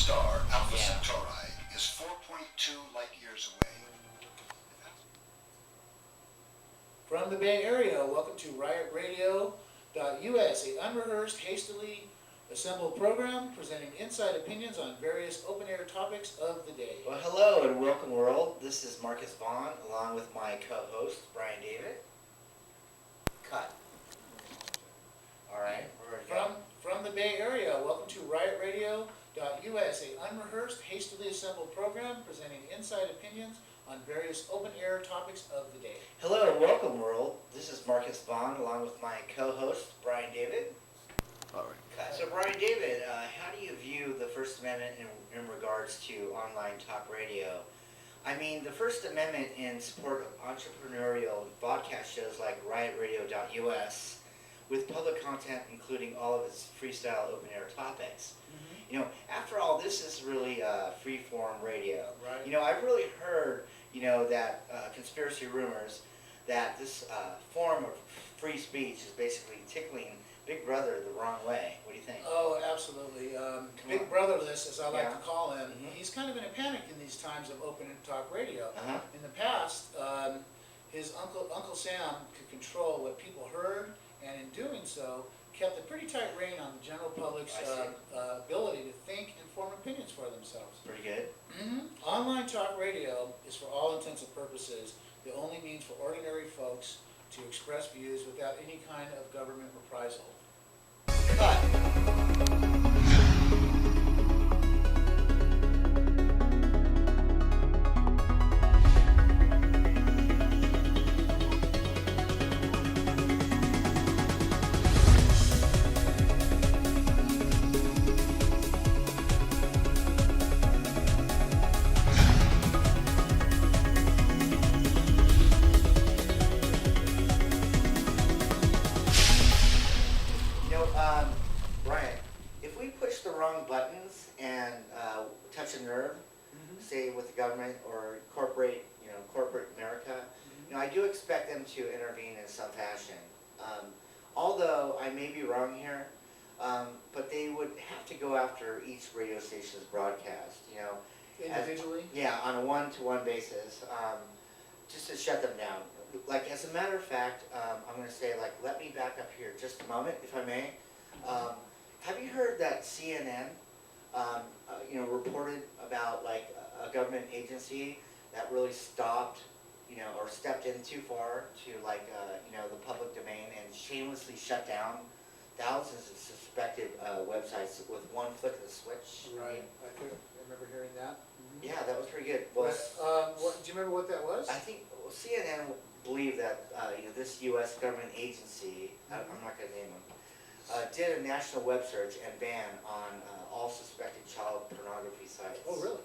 star, Alpha Centauri, is 4.2 light years away. From the Bay Area, welcome to riotradio.us, a unrehearsed, hastily assembled program presenting inside opinions on various open-air topics of the day. Well, hello and welcome, world. This is Marcus Vaughn, along with my co-host, Brian David. Cut. All right, we're ready to go. From the Bay Area, welcome to riotradio.us, a unrehearsed, hastily assembled program presenting inside opinions on various open-air topics of the day. Hello and welcome, world. This is Marcus Vaughn, along with my co-host, Brian David. All right. So, Brian David, how do you view the First Amendment in regards to online talk radio? I mean, the First Amendment in support of entrepreneurial broadcast shows like riotradio.us, with public content including all of its freestyle open-air topics. You know, after all, this is really free-form radio. Right. You know, I've really heard, that conspiracy rumors that this form of free speech is basically tickling Big Brother the wrong way. What do you think? Oh, absolutely. Big Brotherless, as I like to call him, he's kind of in a panic in these times of open and talk radio. In the past, his Uncle Sam could control what people heard, and in doing so, kept a pretty tight rein on the general public's ability to think and form opinions for themselves. Pretty good. Online talk radio is, for all intents and purposes, the only means for ordinary folks to express views without any kind of government reprisal. Cut. Brian, if we push the wrong buttons and touch a nerve, say with the government or corporate America, I do expect them to intervene in some fashion. Although I may be wrong here, but they would have to go after each radio station's broadcast, Individually? on a one-to-one basis, just to shut them down. Like, as a matter of fact, I'm going to say, let me back up here just a moment, if I may. Have you heard that CNN, reported about, a government agency that really stopped, or stepped in too far to, the public domain and shamelessly shut down thousands of suspected websites with one flick of the switch? Right. I remember hearing that. Yeah, that was pretty good. Well, do you remember what that was? I think CNN believed that this U.S. government agency, I'm not going to name them, did a national web search and ban on all suspected child pornography sites. Oh, really?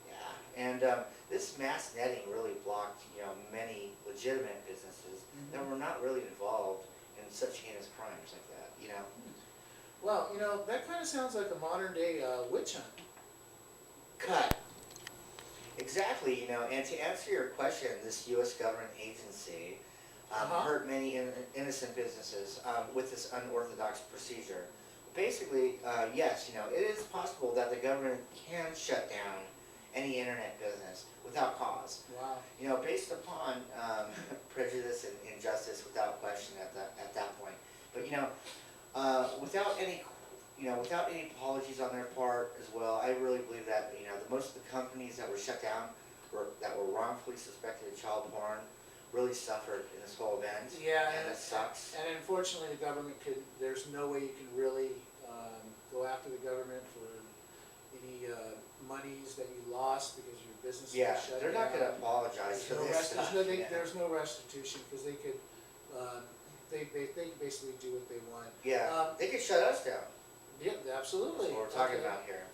Yeah, and this mass netting really blocked many legitimate businesses that were not really involved in such heinous crimes like that. Well, that kind of sounds like a modern day witch hunt. Cut. Exactly, and to answer your question, this U.S. government agency hurt many innocent businesses with this unorthodox procedure. Basically, yes, it is possible that the government can shut down any internet business without cause. Wow. Based upon prejudice and injustice, without question at that point. But without any apologies on their part as well, I really believe that most of the companies that were shut down that were wrongfully suspected of child porn really suffered in this whole event. Yeah, and it sucks. And unfortunately, the government there's no way you can really go after the government for any monies that you lost because your business was shut down. They're not going to apologize for this stuff. There's no restitution because they could they basically do what they want. Yeah, they could shut us down. Yeah, absolutely. That's what we're talking about here.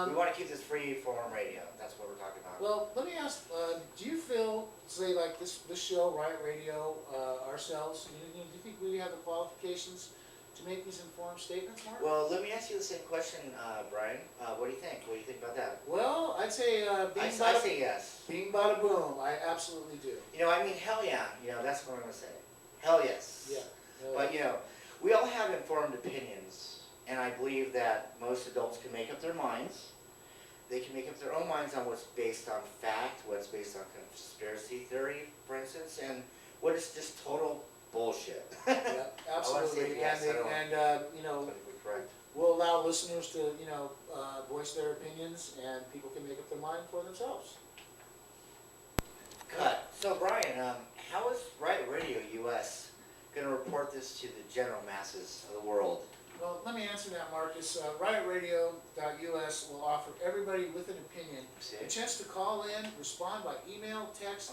We want to keep this free form radio. That's what we're talking about. Well, let me ask, do you feel, say, like this show, Riot Radio, ourselves, do you think we have the qualifications to make these informed statements, Mark? Well, let me ask you the same question, Brian. What do you think? What do you think about that? Well, I'd say I say yes. Bing bada boom, I absolutely do. Hell yeah. That's what I'm going to say. Hell yes. Yeah. But, we all have informed opinions, and I believe that most adults can make up their minds. they can make up their own minds on what's based on fact, what's based on conspiracy theory, for instance, and what is just total bullshit. Yeah, absolutely, yes, you know, Politically correct. we'll allow listeners to, you know, voice their opinions, and people can make up their mind for themselves. Cut. So Brian, how is Riot Radio US going to report this to the general masses of the world? Well, let me answer that, Marcus. Riotradio.us will offer everybody with an opinion a chance to call in, respond by email, text,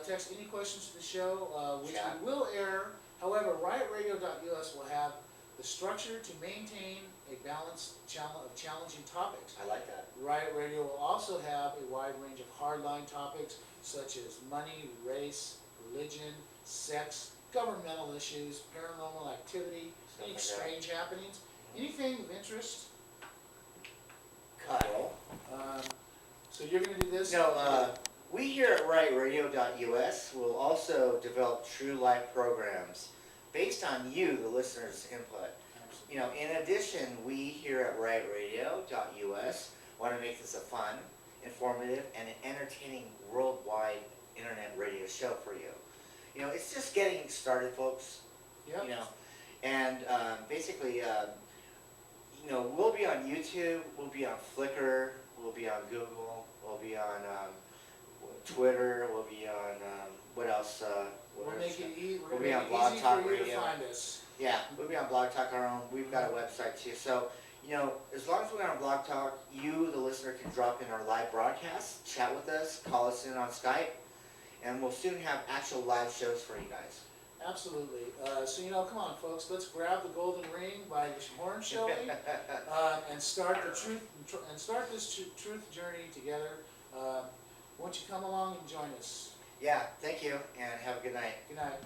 text any questions to the show, which we will air. However, riotradio.us will have the structure to maintain a balanced of challenging topics. I like that. Riot Radio will also have a wide range of hardline topics such as money, race, religion, sex, governmental issues, paranormal activity, any strange happenings, anything of interest. Cut. So you're going to do this? No, we here at riotradio.us will also develop true life programs based on you, the listeners' input. You know, in addition, we here at riotradio.us want to make this a fun, informative, and an entertaining worldwide internet radio show for you. You know, it's just getting started, folks. Yep. You know, and basically, you know, we'll be on YouTube, we'll be on Flickr, we'll be on Google, we'll be on Twitter, we'll be on what else? We'll make it easy We'll be on Blog Talk for you to Radio. find us. Yeah, we'll be on Blog Talk our own. We've got a website too. So, you know, as long as we're on Blog Talk, you, the listener, can drop in our live broadcast, chat with us, call us in on Skype, and we'll soon have actual live shows for you guys. Absolutely. So, you know, come on, folks, let's grab the golden ring by the horn, shall we? And start the truth and start this truth journey together. Won't you come along and join us? Yeah, thank you, and have a good night. Good night.